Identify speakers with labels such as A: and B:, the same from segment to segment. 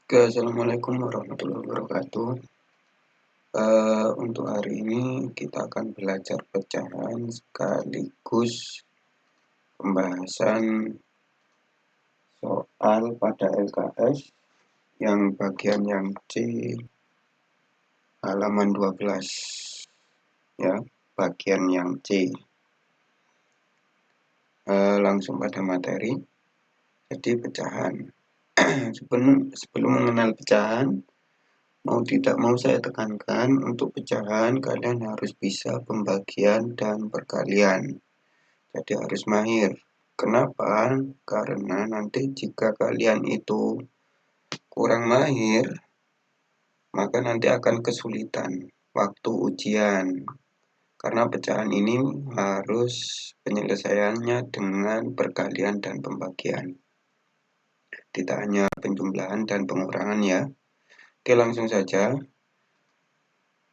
A: Oke, assalamualaikum warahmatullahi wabarakatuh. Untuk hari ini kita akan belajar pecahan sekaligus pembahasan soal pada LKS yang bagian yang C halaman 12 ya, bagian yang C. Langsung pada materi. Jadi pecahan. Sebelum mengenal pecahan, mau tidak mau saya tekankan, untuk pecahan kalian harus bisa pembagian dan perkalian. Jadi harus mahir. Kenapa? Karena nanti jika kalian itu kurang mahir, maka nanti akan kesulitan waktu ujian. Karena pecahan ini harus penyelesaiannya dengan perkalian dan pembagian. Tidak hanya penjumlahan dan pengurangan ya. Oke, langsung saja.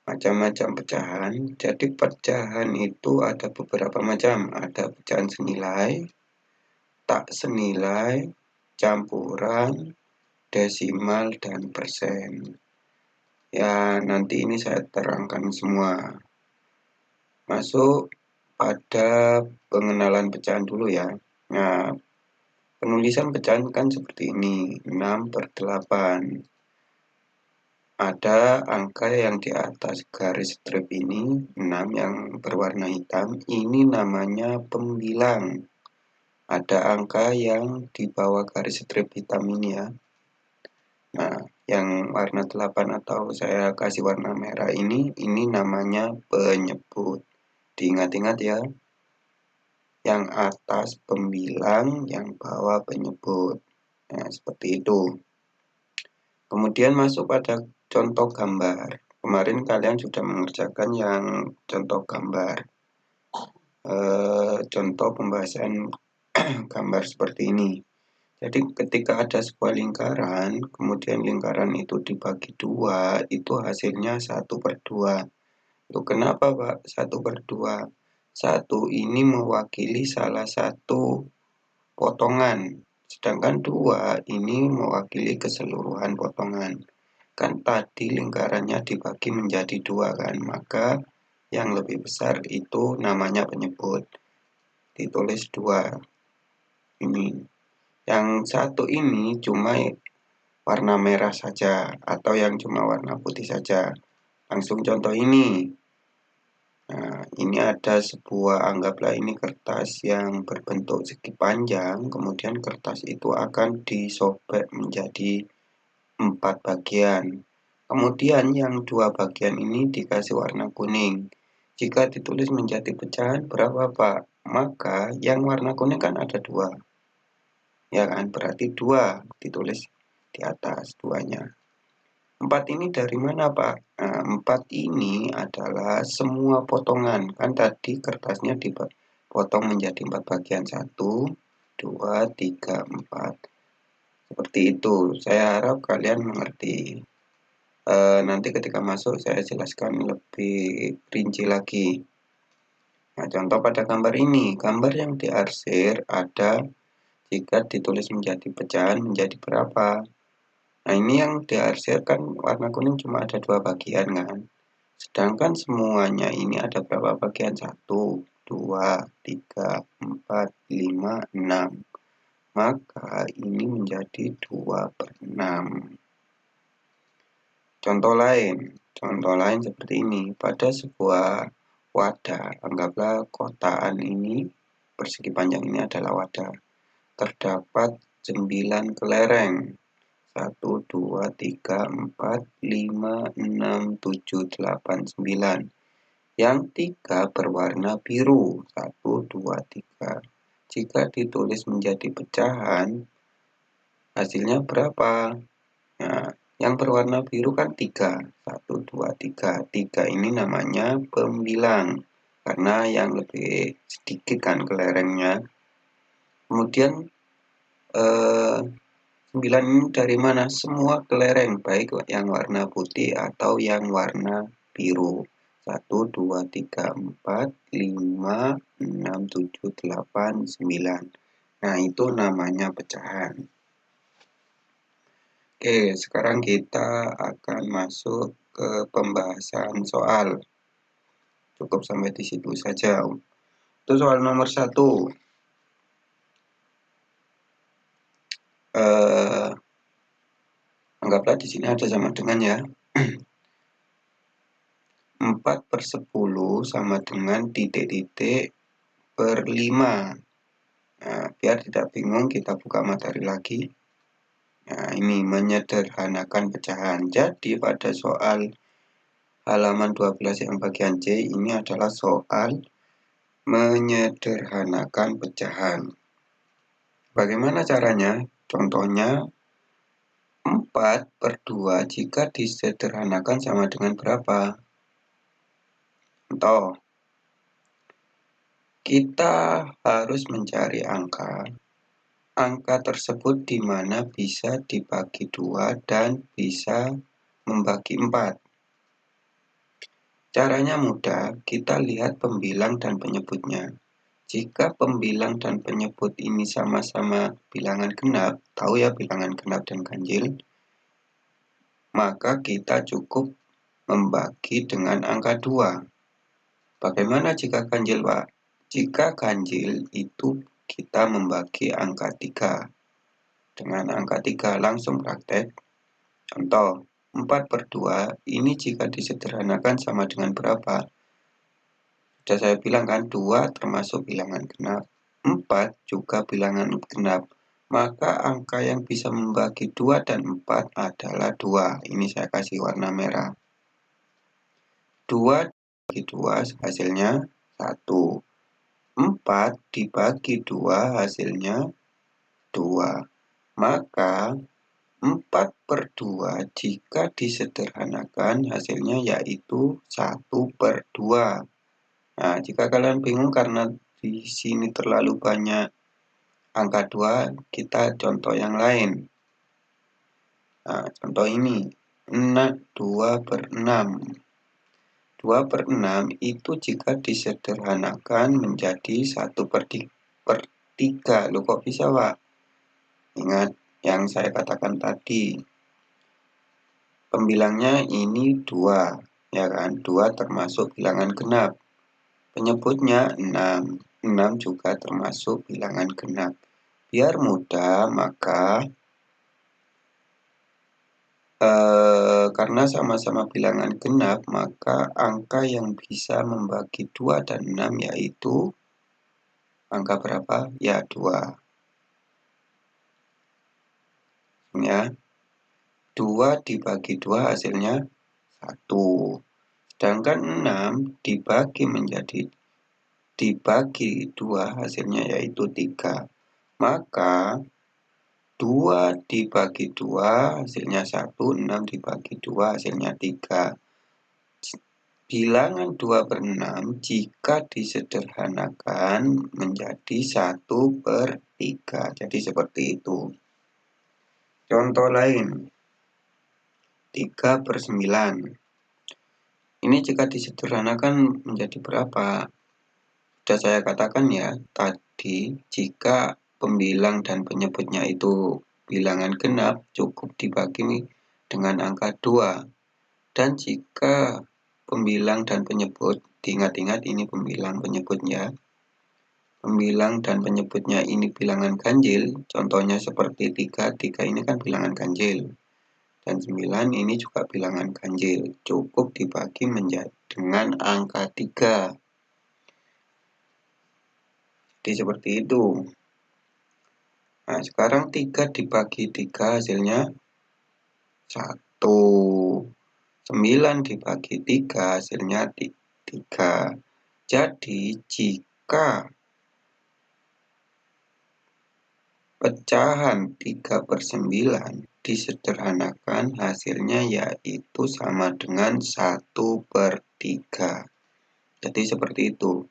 A: Macam-macam pecahan. Jadi pecahan itu ada beberapa macam. Ada pecahan senilai, tak senilai, campuran, desimal, dan persen. Ya, nanti ini saya terangkan semua. Masuk pada pengenalan pecahan dulu ya. Nah, penulisan pecahan kan seperti ini, 6/8. Ada angka yang di atas garis strip ini, 6 yang berwarna hitam, ini namanya pembilang. Ada angka yang di bawah garis strip hitam ini ya. Nah, yang warna 8 atau saya kasih warna merah ini namanya penyebut. Diingat-ingat ya. Yang atas pembilang, yang bawah penyebut. Nah, seperti itu. Kemudian masuk pada contoh gambar. Kemarin kalian sudah mengerjakan yang contoh gambar. Contoh pembahasan gambar seperti ini. Jadi ketika ada sebuah lingkaran, kemudian lingkaran itu dibagi dua, itu hasilnya 1/2. Loh, kenapa Pak 1/2? 1 ini mewakili salah satu potongan, sedangkan 2 ini mewakili keseluruhan potongan. Kan tadi lingkarannya dibagi menjadi 2 kan, maka yang lebih besar itu namanya penyebut. Ditulis 2. Ini. Yang satu ini cuma warna merah saja atau yang cuma warna putih saja. Langsung contoh ini. Nah, ini ada sebuah, anggaplah ini kertas yang berbentuk segi panjang, kemudian kertas itu akan disobek menjadi 4 bagian. Kemudian yang 2 bagian ini dikasih warna kuning. Jika ditulis menjadi pecahan berapa Pak? Maka yang warna kuning kan ada 2. Ya kan, berarti 2 ditulis di atas 2-nya. 4 ini dari mana Pak? Nah, 4 ini adalah semua potongan. Kan tadi kertasnya dipotong menjadi 4 bagian. 1, 2, 3, 4. Seperti itu. Saya harap kalian mengerti. Nanti ketika masuk saya jelaskan lebih rinci lagi. Nah, contoh pada gambar ini. Gambar yang diarsir ada jika ditulis menjadi pecahan menjadi berapa. Nah, ini yang diarsir kan warna kuning cuma ada 2 bagian kan. Sedangkan semuanya ini ada berapa bagian? 1, 2, 3, 4, 5, 6. Maka ini menjadi 2/6. Contoh lain seperti ini. Pada sebuah wadah, anggaplah kotaan ini, persegi panjang ini adalah wadah. Terdapat 9 kelereng. 1, 2, 3, 4, 5, 6, 7, 8, 9. Yang 3 berwarna biru. 1, 2, 3. Jika ditulis menjadi pecahan, hasilnya berapa? Nah, yang berwarna biru kan 3. 1, 2, 3. 3 ini namanya pembilang. Karena yang lebih sedikit kan kelerengnya. Kemudian 9 ini dari mana? Semua kelereng, baik yang warna putih atau yang warna biru. 1, 2, 3, 4, 5, 6, 7, 8, 9. Nah, itu namanya pecahan. Oke, sekarang kita akan masuk ke pembahasan soal. Cukup sampai di situ saja. Itu soal nomor 1. Anggaplah di sini ada sama dengan ya. 4/10 sama dengan titik-titik per 5. Nah, biar tidak bingung kita buka materi lagi. Nah, ini menyederhanakan pecahan. Jadi pada soal halaman 12 yang bagian C ini adalah soal menyederhanakan pecahan. Bagaimana caranya? Contohnya 4/2 jika disederhanakan sama dengan berapa? Contoh, kita harus mencari angka tersebut di mana bisa dibagi 2 dan bisa membagi 4. Caranya mudah, kita lihat pembilang dan penyebutnya. Jika pembilang dan penyebut ini sama-sama bilangan genap, tahu ya bilangan genap dan ganjil, maka kita cukup membagi dengan angka 2. Bagaimana jika ganjil, Pak? Jika ganjil itu kita membagi angka 3. Dengan angka 3 langsung praktek. Contoh, 4/2 ini jika disederhanakan sama dengan berapa? Sudah saya bilang kan, 2 termasuk bilangan genap, 4 juga bilangan genap. Maka angka yang bisa membagi 2 dan 4 adalah 2. Ini saya kasih warna merah. 2 dibagi 2 hasilnya 1. 4 dibagi 2 hasilnya 2. Maka 4/2 jika disederhanakan hasilnya yaitu 1/2. Nah, jika kalian bingung karena di sini terlalu banyak angka 2, kita contoh yang lain. Nah, contoh ini, 2/6. 2/6 itu jika disederhanakan menjadi 1/3. Loh kok bisa, Pak? Ingat yang saya katakan tadi. Pembilangnya ini 2, ya kan? 2 termasuk bilangan genap. Penyebutnya 6. 6 juga termasuk bilangan genap. Biar mudah, maka karena sama-sama bilangan genap, maka angka yang bisa membagi 2 dan 6 yaitu angka berapa? Ya, 2. Ya. 2 dibagi 2 hasilnya 1. Sedangkan 6 dibagi 2 hasilnya yaitu 3. Maka 2 dibagi 2 hasilnya 1, 6 dibagi 2 hasilnya 3. Bilangan 2/6 jika disederhanakan menjadi 1/3. Jadi seperti itu. Contoh lain, 3/9. Ini jika disederhanakan menjadi berapa? Sudah saya katakan ya tadi, jika pembilang dan penyebutnya itu bilangan genap cukup dibagi dengan angka 2. Dan jika pembilang dan penyebut, diingat-ingat ini pembilang penyebutnya. Pembilang dan penyebutnya ini bilangan ganjil, contohnya seperti 3. 3 ini kan bilangan ganjil. Dan 9 ini juga bilangan ganjil. Cukup dibagi dengan angka 3. Jadi seperti itu. Nah, sekarang 3 dibagi 3 hasilnya 1. 9 dibagi 3 hasilnya 3. Jadi jika pecahan 3/9 disederhanakan hasilnya yaitu sama dengan 1/3. Jadi seperti itu.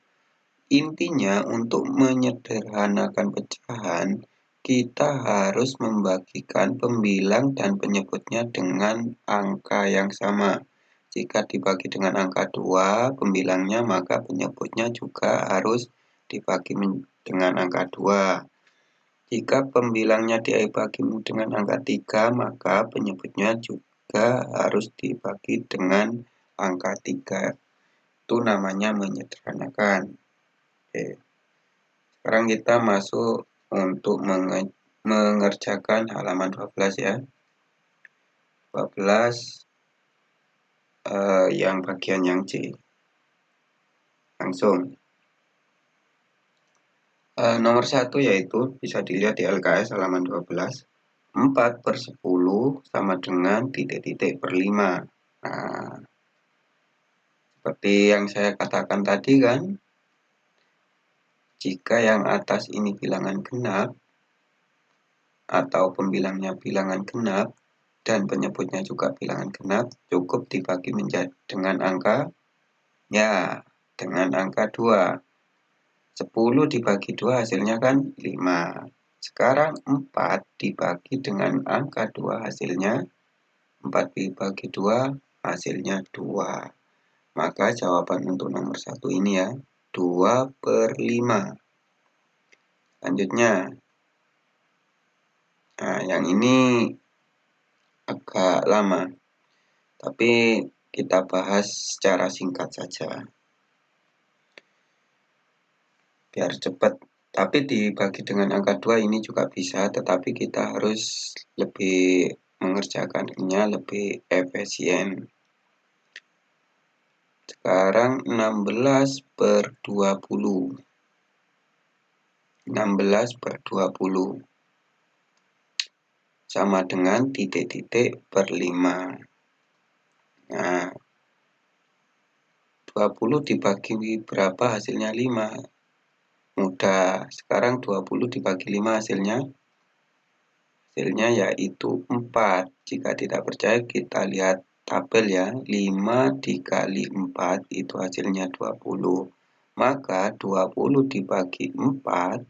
A: Intinya untuk menyederhanakan pecahan, kita harus membagikan pembilang dan penyebutnya dengan angka yang sama. Jika dibagi dengan angka 2 pembilangnya, maka penyebutnya juga harus dibagi dengan angka 2. Jika pembilangnya dibagi dengan angka 3, maka penyebutnya juga harus dibagi dengan angka 3. Itu namanya menyederhanakan. Oke. Sekarang kita masuk untuk mengerjakan halaman 12 ya. 12 yang bagian yang C. Langsung. Nomor 1 yaitu bisa dilihat di LKS halaman 12. 4/10 sama dengan titik-titik per 5. Nah, seperti yang saya katakan tadi kan, jika yang atas ini bilangan genap, atau pembilangnya bilangan genap, dan penyebutnya juga bilangan genap, cukup dibagi menjadi dengan angka, ya, dengan angka 2. 10 dibagi 2 hasilnya kan 5. Sekarang 4 dibagi dengan angka 2 hasilnya 4 dibagi 2 hasilnya 2. Maka jawaban untuk nomor 1 ini ya 2/5. Selanjutnya, nah yang ini agak lama, tapi kita bahas secara singkat saja biar cepat. Tapi dibagi dengan angka 2 ini juga bisa, tetapi kita harus lebih mengerjakannya lebih efisien. Sekarang 16/20. 16/20 sama dengan titik-titik per 5. Nah, 20 dibagi berapa hasilnya 5? Mudah. Sekarang 20 dibagi 5 hasilnya yaitu 4. Jika tidak percaya kita lihat tabel ya. 5 dikali 4 itu hasilnya 20. Maka 20 dibagi 4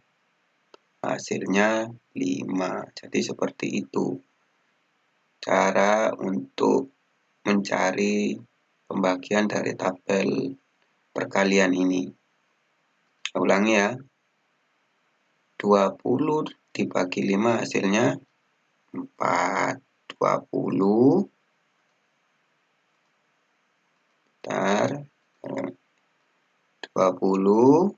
A: hasilnya 5. Jadi seperti itu cara untuk mencari pembagian dari tabel perkalian ini. Ulangi ya. 20 dibagi 5 hasilnya 4. 20 bentar, 20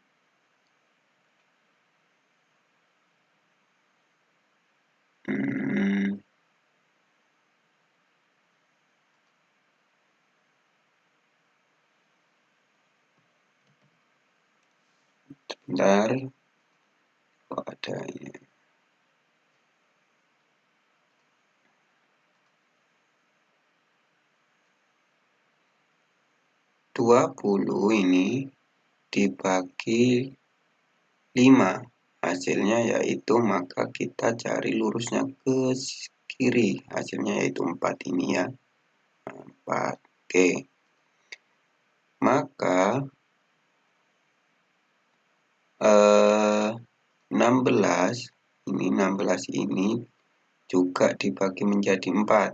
A: bentar, kok ada ini. 20 ini dibagi 5 hasilnya yaitu, maka kita cari lurusnya ke kiri, hasilnya yaitu 4 ini ya. 4. Oke. Maka 16 ini juga dibagi menjadi 4.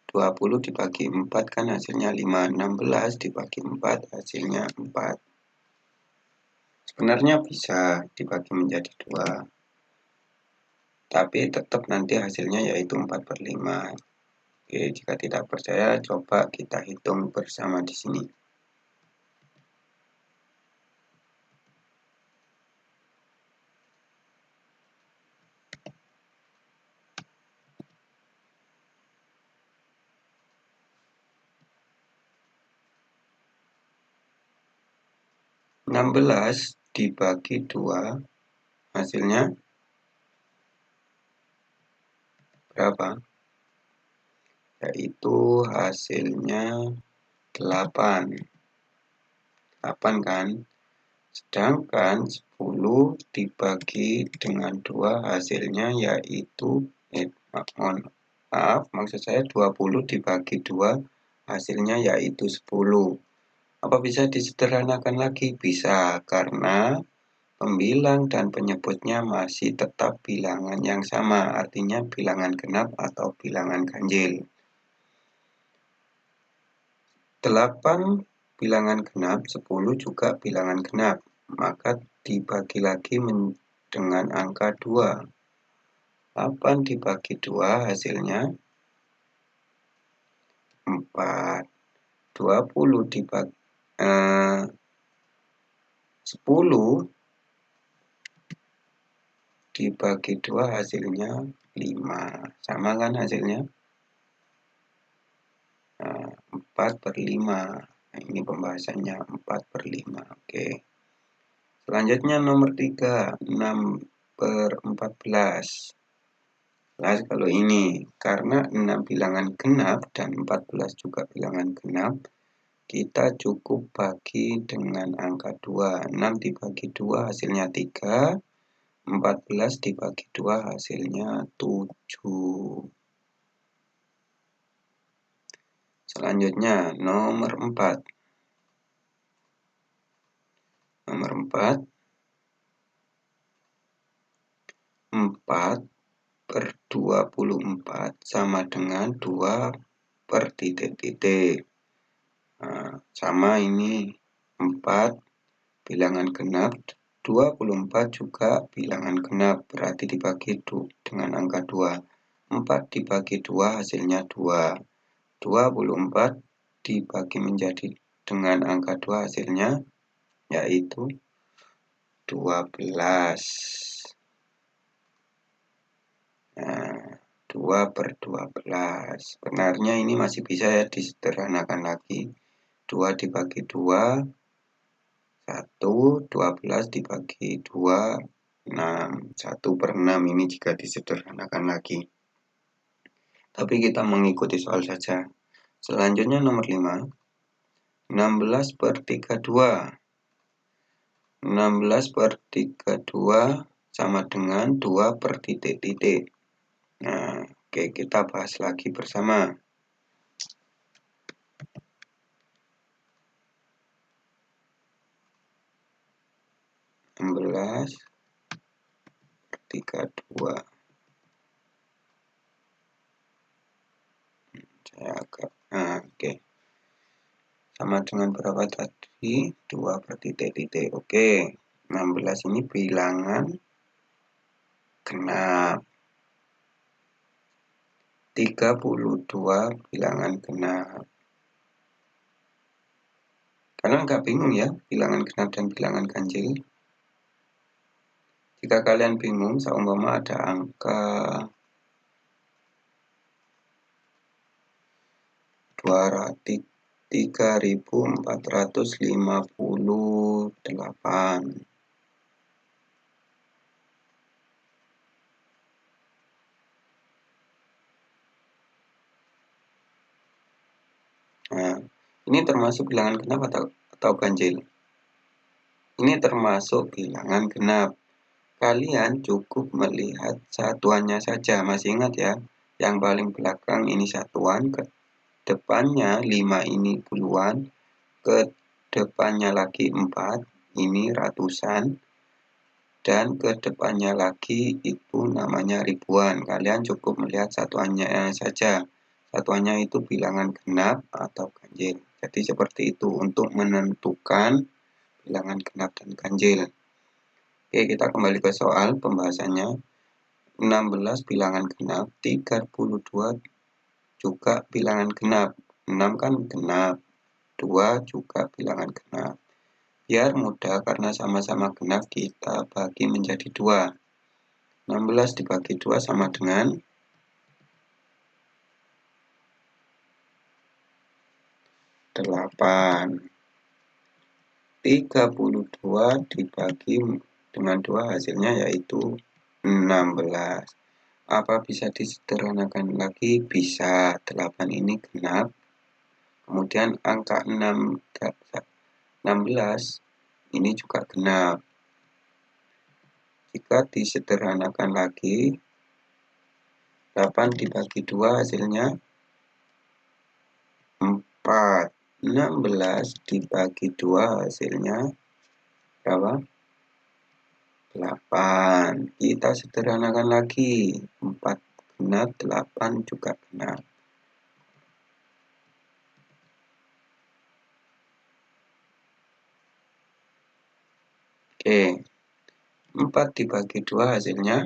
A: 20 dibagi 4 kan hasilnya 5. 16 dibagi 4 hasilnya 4. Sebenarnya bisa dibagi menjadi 2. Tapi tetap nanti hasilnya yaitu 4/5. Oke, jika tidak percaya coba kita hitung bersama di sini. 16 dibagi 2 hasilnya berapa? Yaitu hasilnya 8. 8 kan? Sedangkan 10 dibagi dengan 2 hasilnya yaitu maksud saya 20 dibagi 2 hasilnya yaitu 10. Apa bisa disederhanakan lagi? Bisa, karena pembilang dan penyebutnya masih tetap bilangan yang sama, artinya bilangan genap atau bilangan ganjil. 8 bilangan genap, 10 juga bilangan genap, maka dibagi lagi dengan angka 2. 8 dibagi 2 hasilnya 4. 20 dibagi 10 dibagi 2 hasilnya 5. Sama kan hasilnya? 4/5. Nah, ini pembahasannya 4/5. Oke. Selanjutnya nomor 3, 6/14. Nah, kalau ini karena 6 bilangan genap dan 14 juga bilangan genap, kita cukup bagi dengan angka 2. 6 dibagi 2 hasilnya 3. 14 dibagi 2 hasilnya 7. Selanjutnya nomor 4. Nomor 4. 4/24 sama dengan 2 per titik-titik. Nah, sama ini 4 bilangan genap, 24 juga bilangan genap, berarti dibagi dengan angka 2. 4 dibagi 2 hasilnya 2. 24 dibagi menjadi dengan angka 2 hasilnya yaitu 12. Nah, 2/12. Sebenarnya ini masih bisa ya disederhanakan lagi. 2 dibagi 2, 1, 12 dibagi 2, 6. 1/6 ini jika disederhanakan lagi. Tapi kita mengikuti soal saja. Selanjutnya nomor 5. 16/32. 16/32 sama dengan 2 per titik-titik. Nah, oke, kita bahas lagi bersama. 16/32. Saya agak, oke. Sama dengan berapa tadi? 2 per titik-titik. Oke, 16 ini bilangan genap. 32 bilangan genap. Kalian nggak bingung ya bilangan genap dan bilangan ganjil? Jika kalian bingung, seumpama ada angka 3.458. Nah, ini termasuk bilangan genap atau ganjil? Ini termasuk bilangan genap. Kalian cukup melihat satuannya saja. Masih ingat ya? Yang paling belakang ini satuan, ke depannya 5 ini puluhan, ke depannya lagi 4, ini ratusan, dan ke depannya lagi itu namanya ribuan. Kalian cukup melihat satuannya saja. Satuannya itu bilangan genap atau ganjil. Jadi seperti itu untuk menentukan bilangan genap dan ganjil. Oke, kita kembali ke soal pembahasannya. 16 bilangan genap, 32 juga bilangan genap. 6 kan genap, 2 juga bilangan genap. Biar mudah karena sama-sama genap, kita bagi menjadi 2. 16 dibagi 2 sama dengan 8. 32 dibagi dengan 2 hasilnya yaitu 16. Apa bisa disederhanakan lagi? Bisa. 8 ini genap. Kemudian angka 16 ini juga genap. Jika disederhanakan lagi, 8 dibagi 2 hasilnya 4. 16 dibagi 2 hasilnya berapa? 8. Kita sederhanakan lagi. 4 genap, 8 juga genap. Oke. 4 dibagi 2 hasilnya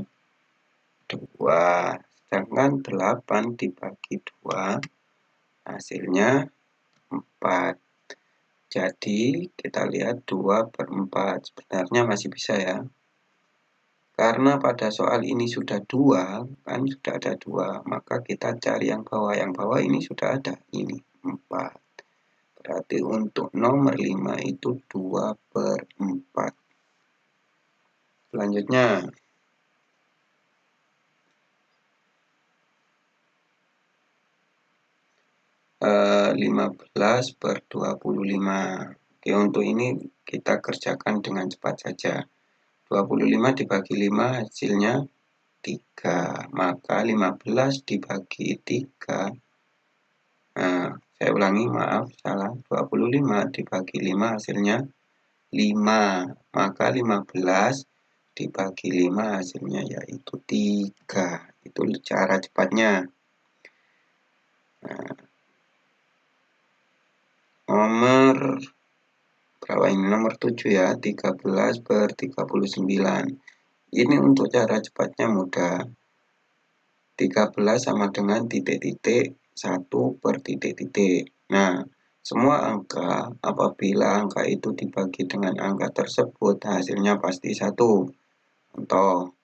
A: 2. Sedangkan 8 dibagi 2 hasilnya 4. Jadi kita lihat 2/4. Sebenarnya masih bisa ya. Karena pada soal ini sudah 2, kan sudah ada 2, maka kita cari yang bawah. Yang bawah ini sudah ada, ini 4. Berarti untuk nomor 5 itu 2/4. Selanjutnya 15/25. Oke, untuk ini kita kerjakan dengan cepat saja. 25 dibagi 5 hasilnya 3. Maka 15 dibagi 3. Saya ulangi, maaf, salah. 25 dibagi 5 hasilnya 5. Maka 15 dibagi 5 hasilnya yaitu 3. Itu cara cepatnya. Nomor berapa ini? Nomor 7 ya, 13/39. Ini untuk cara cepatnya mudah. 13 sama dengan titik-titik 1/titik-titik. Nah, semua angka apabila angka itu dibagi dengan angka tersebut hasilnya pasti 1. Contoh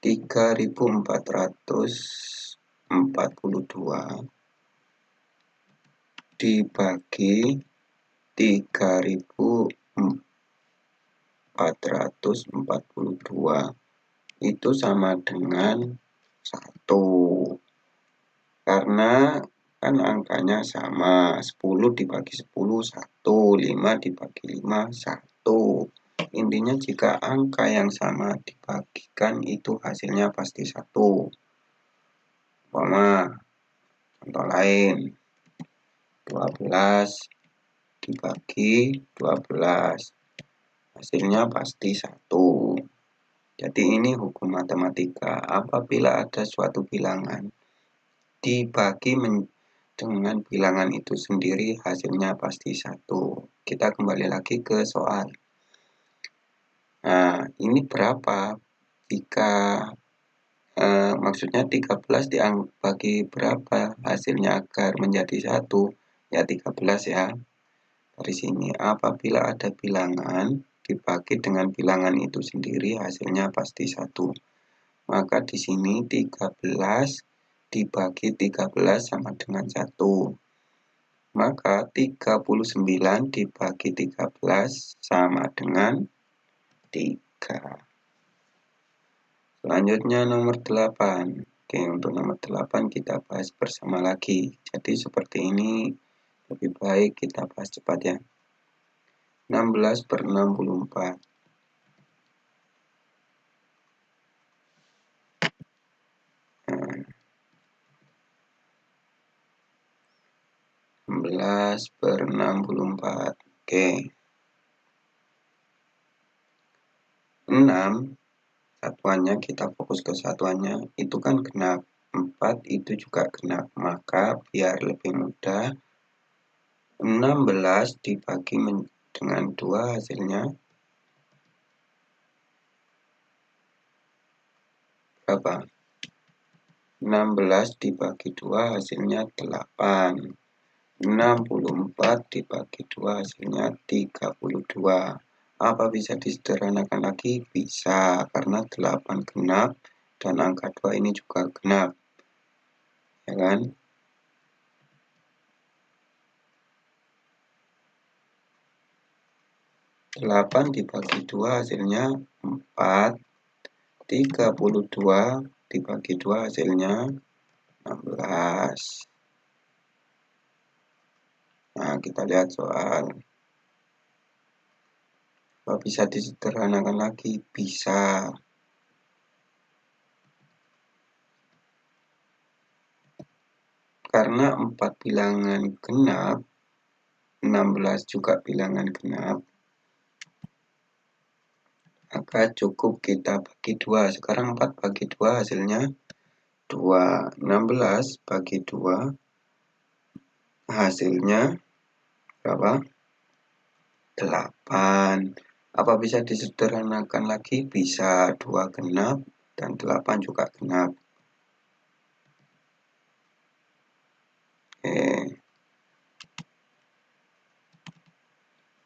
A: 3.442 dibagi 3.442 itu sama dengan 1. Karena kan angkanya sama, 10 dibagi 10 1, 5 dibagi 5 1. Intinya jika angka yang sama dibagikan itu hasilnya pasti 1. Umpama contoh lain, 12 dibagi 12 hasilnya pasti 1. Jadi ini hukum matematika. Apabila ada suatu bilangan dibagi dengan bilangan itu sendiri hasilnya pasti 1. Kita kembali lagi ke soal. Nah, ini berapa jika maksudnya 13 dibagi berapa hasilnya agar menjadi 1? Ya 13 ya. Dari sini apabila ada bilangan dibagi dengan bilangan itu sendiri hasilnya pasti 1. Maka di sini 13 dibagi 13 sama dengan 1. Maka 39 dibagi 13 sama dengan 3. Selanjutnya nomor 8. Oke, untuk nomor 8 kita bahas bersama lagi. Jadi seperti ini lebih baik kita bahas cepat ya. 16/64. 16/64. Oke. 6 satuannya kita fokus ke satuannya itu kan genap. 4 itu juga genap. Maka biar lebih mudah 16 dibagi dengan 2 hasilnya berapa? 16 dibagi 2 hasilnya 8. 64 dibagi 2 hasilnya 32. Apa bisa disederhanakan lagi? Bisa, karena 8 genap dan angka 2 ini juga genap. Ya kan? 8 dibagi 2 hasilnya 4. 32 dibagi 2 hasilnya 16. Nah, kita lihat soal. Apa bisa disederhanakan lagi? Bisa. Karena 4 bilangan genap, 16 juga bilangan genap, maka cukup kita bagi 2. Sekarang 4 bagi 2 hasilnya 2. 16 bagi 2 hasilnya berapa? 8. Apa bisa disederhanakan lagi? Bisa, 2 genap dan 8 juga genap. Oke.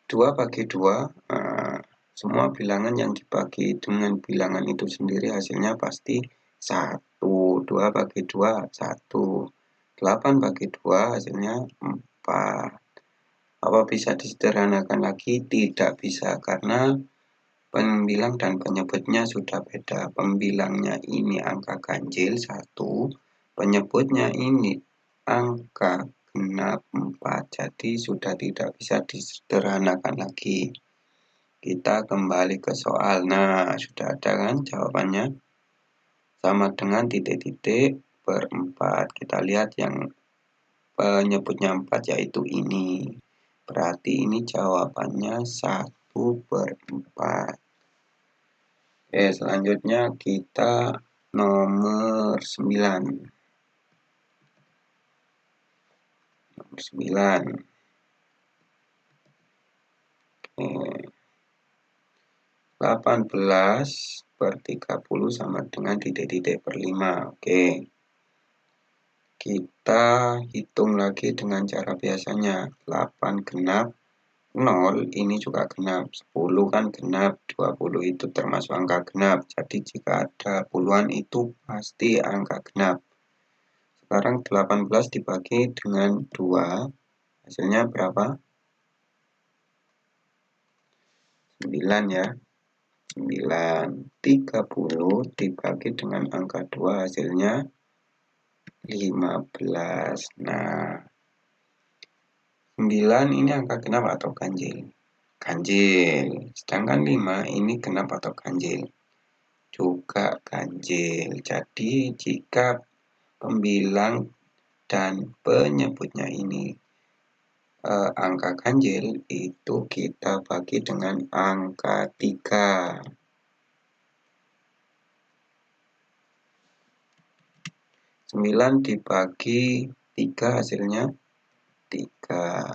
A: 2 bagi 2, semua bilangan yang dibagi dengan bilangan itu sendiri hasilnya pasti 1. 2 bagi 2, 1. 8 bagi 2 hasilnya 4. Apa bisa disederhanakan lagi? Tidak bisa, karena pembilang dan penyebutnya sudah beda. Pembilangnya ini angka ganjil 1, penyebutnya ini angka genap 4, jadi sudah tidak bisa disederhanakan lagi. Kita kembali ke soal. Nah, sudah ada kan jawabannya? Sama dengan titik-titik per 4. Kita lihat yang penyebutnya 4 yaitu ini. Berarti ini jawabannya 1/4. Oke, selanjutnya kita nomor 9. Nomor 9. Oke. 18/30 sama dengan titik-titik per 5. Oke. Kita hitung lagi dengan cara biasanya. 8 genap, 0 ini juga genap. 10 kan genap, 20 itu termasuk angka genap. Jadi jika ada puluhan itu pasti angka genap. Sekarang 18 dibagi dengan 2, hasilnya berapa? 9 ya. 9. 30 dibagi dengan angka 2 hasilnya 15. Nah, 9 ini angka genap atau ganjil? Ganjil. Sedangkan 5 ini genap atau ganjil? Juga ganjil. Jadi jika pembilang dan penyebutnya ini angka ganjil, itu kita bagi dengan angka 3. 9 dibagi 3 hasilnya 3.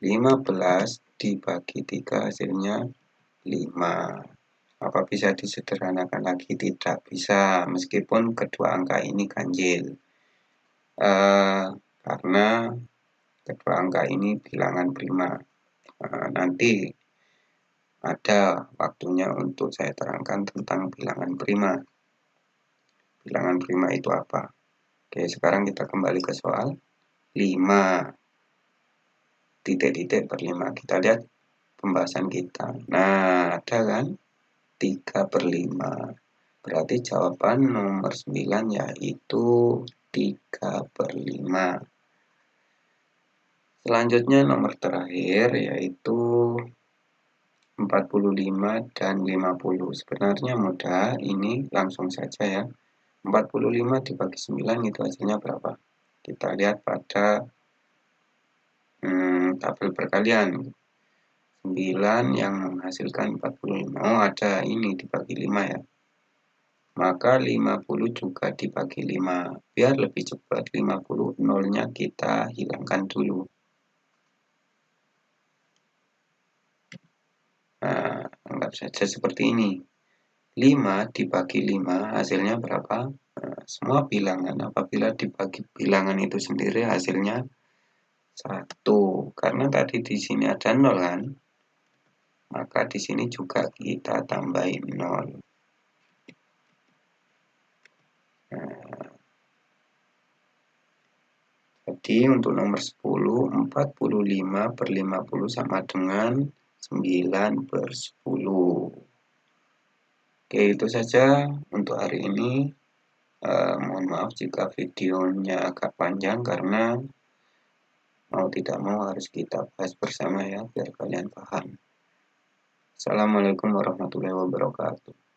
A: 15 dibagi 3 hasilnya 5. Apa bisa disederhanakan lagi? Tidak bisa, meskipun kedua angka ini ganjil. Karena kedua angka ini bilangan prima. Nanti ada waktunya untuk saya terangkan tentang bilangan prima. Bilangan prima itu apa? Oke, sekarang kita kembali ke soal 5. Titik-titik per 5. Kita lihat pembahasan kita. Nah, ada kan? 3/5. Berarti jawaban nomor 9 yaitu 3/5. Selanjutnya nomor terakhir yaitu 45 dan 50. Sebenarnya mudah, ini langsung saja ya. 45 dibagi 9 itu hasilnya berapa? Kita lihat pada tabel perkalian. 9 yang menghasilkan 45. Oh, ada ini dibagi 5 ya. Maka 50 juga dibagi 5. Biar lebih cepat, 50 nolnya kita hilangkan dulu. Nah, anggap saja seperti ini. 5 dibagi 5 hasilnya berapa? Nah, semua bilangan apabila dibagi bilangan itu sendiri hasilnya 1. Karena tadi di sini ada 0 kan? Maka di sini juga kita tambahin 0. Nah, jadi untuk nomor 10, 45/50 sama dengan 9/10. Oke, itu saja untuk hari ini. Mohon maaf jika videonya agak panjang karena mau tidak mau harus kita bahas bersama ya, biar kalian paham. Assalamualaikum warahmatullahi wabarakatuh.